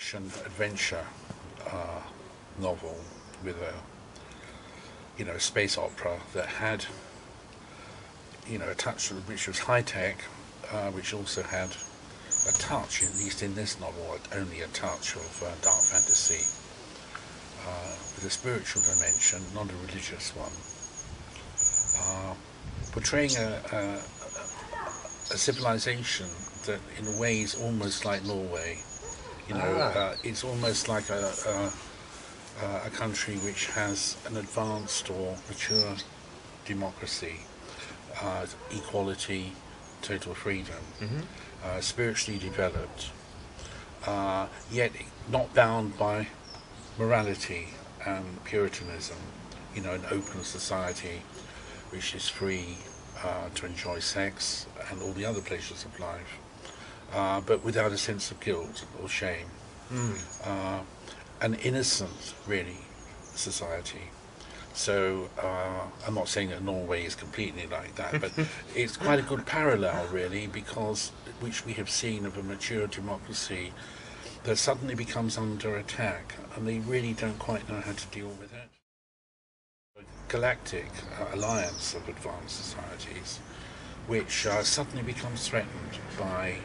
action adventure novel with a space opera that had a touch which was high tech, which also had a touch, at least in this novel, only a touch of dark fantasy, with a spiritual dimension, not a religious one, portraying a civilization that in a way is almost like Norway. It's almost like a country which has an advanced or mature democracy, equality, total freedom, spiritually developed, yet not bound by morality and Puritanism, an open society which is free to enjoy sex and all the other pleasures of life, but without a sense of guilt or shame. An innocent, really, society. So I'm not saying that Norway is completely like that, but it's quite a good parallel, really, because which we have seen of a mature democracy that suddenly becomes under attack, and they really don't quite know how to deal with it. A galactic alliance of advanced societies, which suddenly becomes threatened by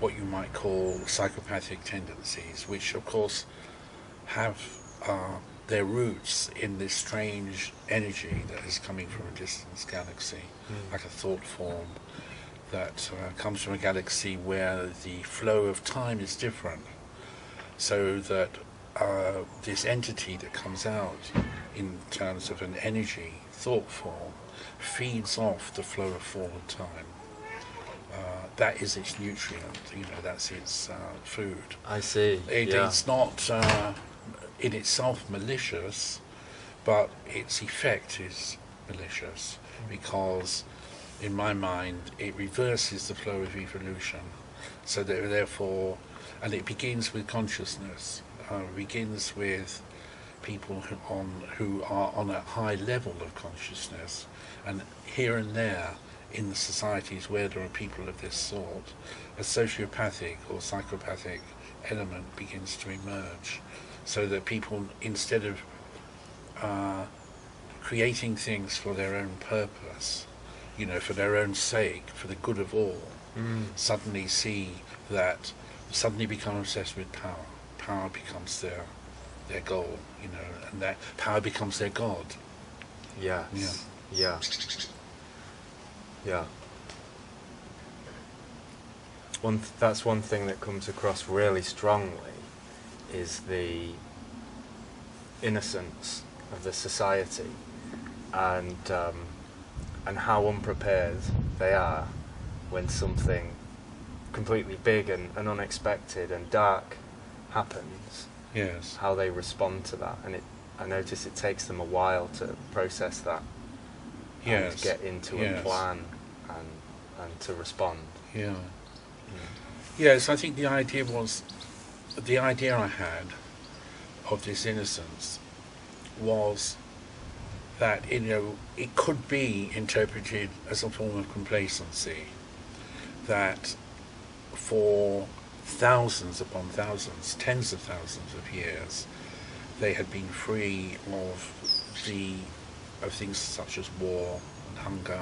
what you might call psychopathic tendencies, which of course have their roots in this strange energy that is coming from a distant galaxy, like a thought form that comes from a galaxy where the flow of time is different, so that this entity that comes out in terms of an energy thought form feeds off the flow of forward time. That is its nutrient, that's its food. I see. It's not in itself malicious, but its effect is malicious, because in my mind it reverses the flow of evolution, so that therefore, and it begins with consciousness, begins with people who are on a high level of consciousness, and here and there in the societies where there are people of this sort, a sociopathic or psychopathic element begins to emerge, so that people, instead of creating things for their own purpose, for their own sake, for the good of all, suddenly become obsessed with power. Power becomes their goal, and that power becomes their god. Yes. Yeah. That's one thing that comes across really strongly, is the innocence of the society, and how unprepared they are when something completely big and unexpected and dark happens. Yes. How they respond to that, and I notice it takes them a while to process that. Yes. And get into a plan and to respond. Yeah. Yes, I think the idea I had of this innocence was that it could be interpreted as a form of complacency, that for thousands upon thousands, tens of thousands of years, they had been free of things such as war and hunger,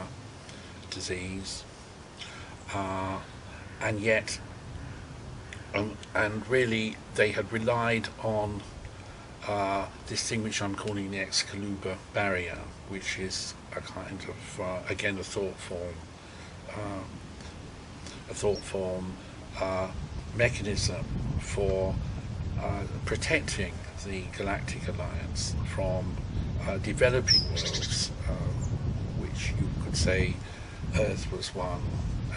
disease, and yet, and really they had relied on this thing which I'm calling the Excalibur barrier, which is a kind of, again, a thought form mechanism for protecting the Galactic Alliance from developing worlds, which you could say Earth was one,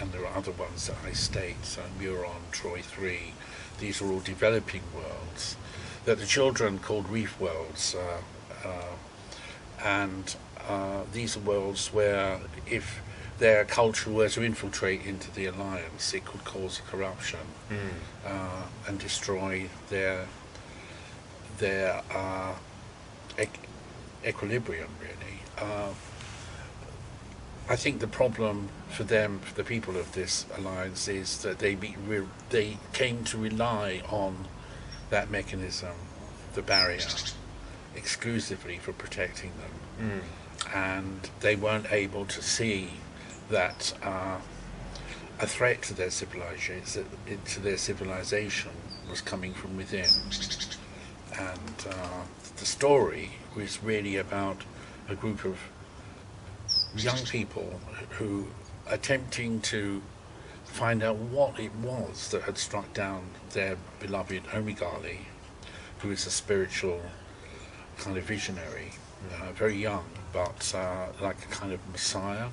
and there are other ones that I state, so Muron, Troy 3, these are all developing worlds that the children called reef worlds, and these are worlds where if their culture were to infiltrate into the Alliance, it could cause corruption and destroy their equilibrium, really. I think the problem for them, for the people of this alliance, is that they came to rely on that mechanism, the barrier, exclusively for protecting them, and they weren't able to see that a threat to their civilization was coming from within. And the story was really about a group of young people who attempting to find out what it was that had struck down their beloved Omegali, who is a spiritual kind of visionary, very young, but like a kind of messiah.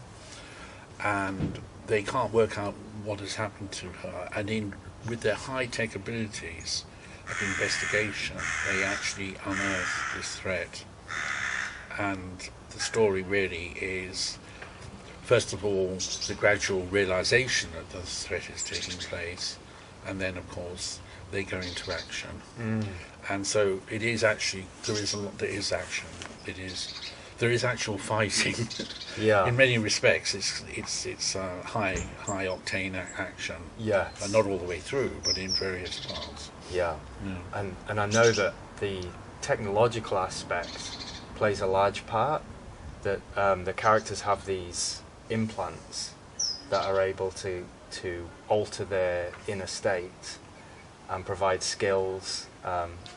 And they can't work out what has happened to her. And with their high-tech abilities of investigation, they actually unearth this threat. And the story really is, first of all, the gradual realization that the threat is taking place, and then, of course, they go into action. And so it is actually, there is action. There is actual fighting. Yeah. In many respects, it's high octane action. Yes. Not all the way through, but in various parts. Yeah. And I know that the technological aspect plays a large part. That the characters have these implants that are able to alter their inner state and provide skills.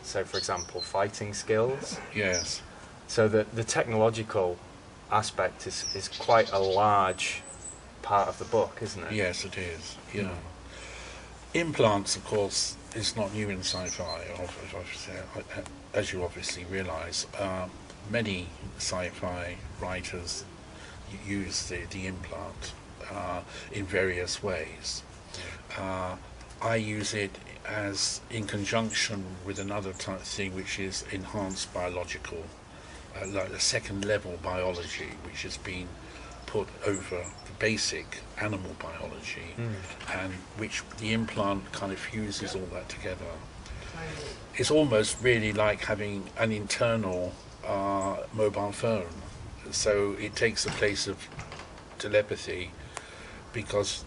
So, for example, fighting skills. Yes. So the technological aspect is quite a large part of the book, isn't it? Yes, it is. Yeah. Implants, of course, is not new in sci-fi. As you obviously realise, many sci-fi writers use the implant in various ways. I use it as in conjunction with another type of thing, which is enhanced biological, like a second level biology, which has been put over the basic animal biology, and which the implant kind of fuses all that together. It's almost really like having an internal mobile phone. So it takes the place of telepathy, because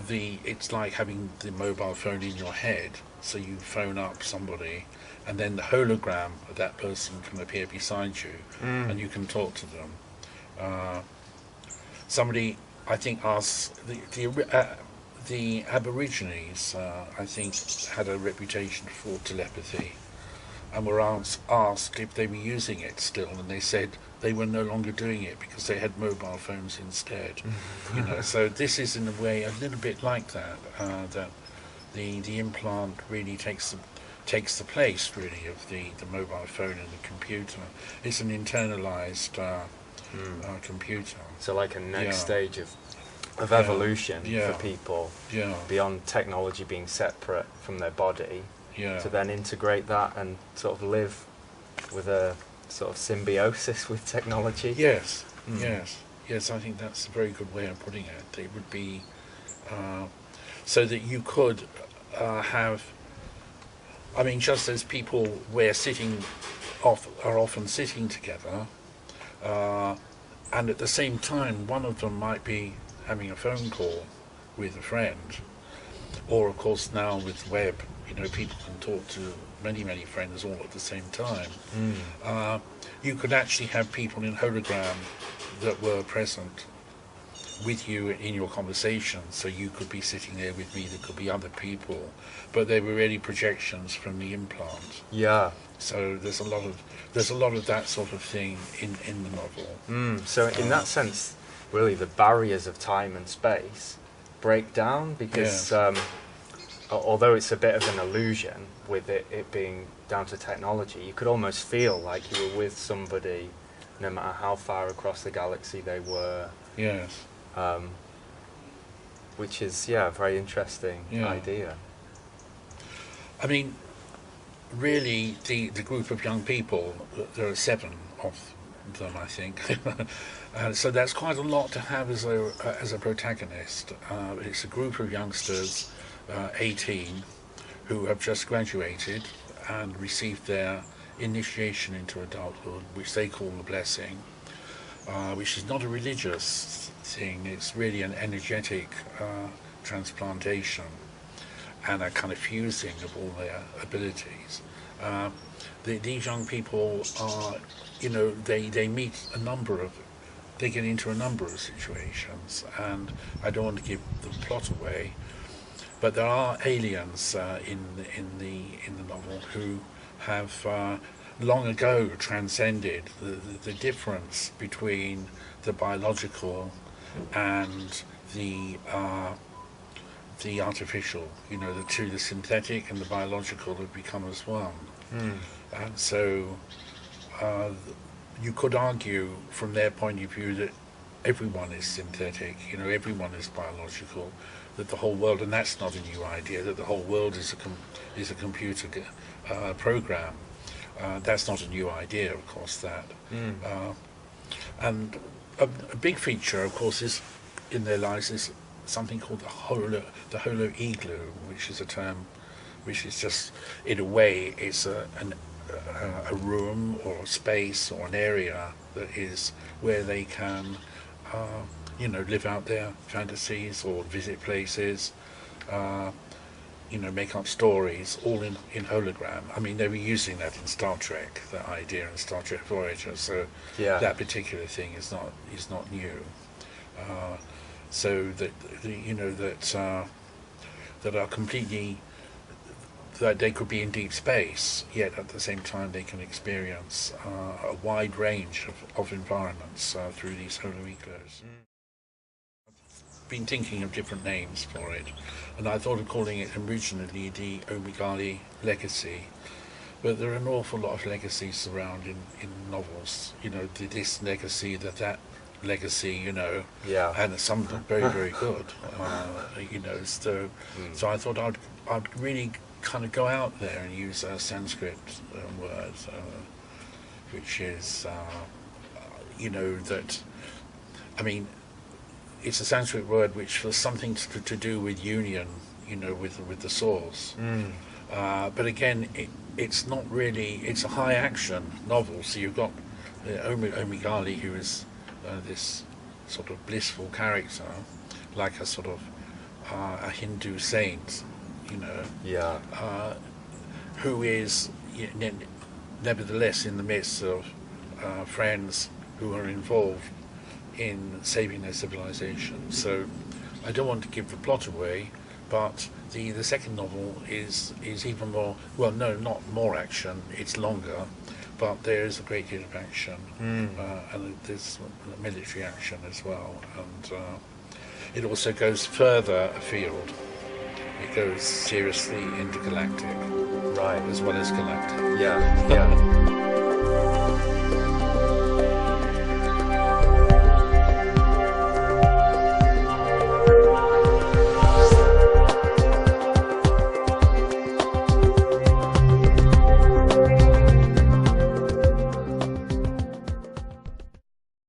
it's like having the mobile phone in your head. So you phone up somebody, and then the hologram of that person can appear beside you, and you can talk to them. Somebody, I think, asked the Aborigines, I think, had a reputation for telepathy, and were asked if they were using it still, and they said they were no longer doing it because they had mobile phones instead. So this is in a way a little bit like that. That the implant really takes the place really of the mobile phone and the computer. It's an internalized computer. So like a next stage of evolution for people, beyond technology being separate from their body, to then integrate that and sort of live with a sort of symbiosis with technology. Yes, I think that's a very good way of putting it. It would be so that you could have, I mean, just as people are often sitting together, and at the same time one of them might be having a phone call with a friend, or of course now with web, people can talk to many friends all at the same time. You could actually have people in hologram that were present with you in your conversation, so you could be sitting there with me, there could be other people, but they were really projections from the implant. So there's a lot of that sort of thing in the novel. So in that sense, really the barriers of time and space break down, because although it's a bit of an illusion with it being down to technology, you could almost feel like you were with somebody no matter how far across the galaxy they were. Which is a very interesting idea. I mean, really, the group of young people, there are 7 of them, I think. So that's quite a lot to have as a protagonist. It's a group of youngsters, 18, who have just graduated and received their initiation into adulthood, which they call the blessing. which is not a religious thing. It's really an energetic transplantation and a kind of fusing of all their abilities. These young people are, they meet they get into a number of situations, and I don't want to give the plot away, but there are aliens in the novel who have long ago transcended the difference between the biological and the artificial. The synthetic and the biological have become as one. And so you could argue from their point of view that everyone is synthetic, everyone is biological, that the whole world, and that's not a new idea, that the whole world is a computer program. That's not a new idea, of course, that. And a big feature, of course, is in their lives is something called the holo igloo, which is a term which is just, in a way, it's a room or a space or an area that is where they can, live out their fantasies or visit places, make up stories, all in hologram. I mean, they were using that in Star Trek, that idea in Star Trek Voyager. So that particular thing is not new. So that that are completely, that they could be in deep space, yet at the same time they can experience a wide range of environments through these holo igloos. Been thinking of different names for it, and I thought of calling it originally the Omegali Legacy, but there are an awful lot of legacies around in novels. This legacy, that legacy, and some of them very, very good. So I thought I'd really kind of go out there and use a Sanskrit word, which is, that, I mean, it's a Sanskrit word which has something to do with union, with the source. But again, it's not really, it's a high action novel, so you've got Omegali, who is this sort of blissful character, like a sort of a Hindu saint, who is nevertheless in the midst of friends who are involved in saving their civilization. So I don't want to give the plot away, but the second novel is even more, well, no, not more action, it's longer, but there is a great deal of action, and there's military action as well, and it also goes further afield. It goes seriously intergalactic, right, as well as galactic. Yeah.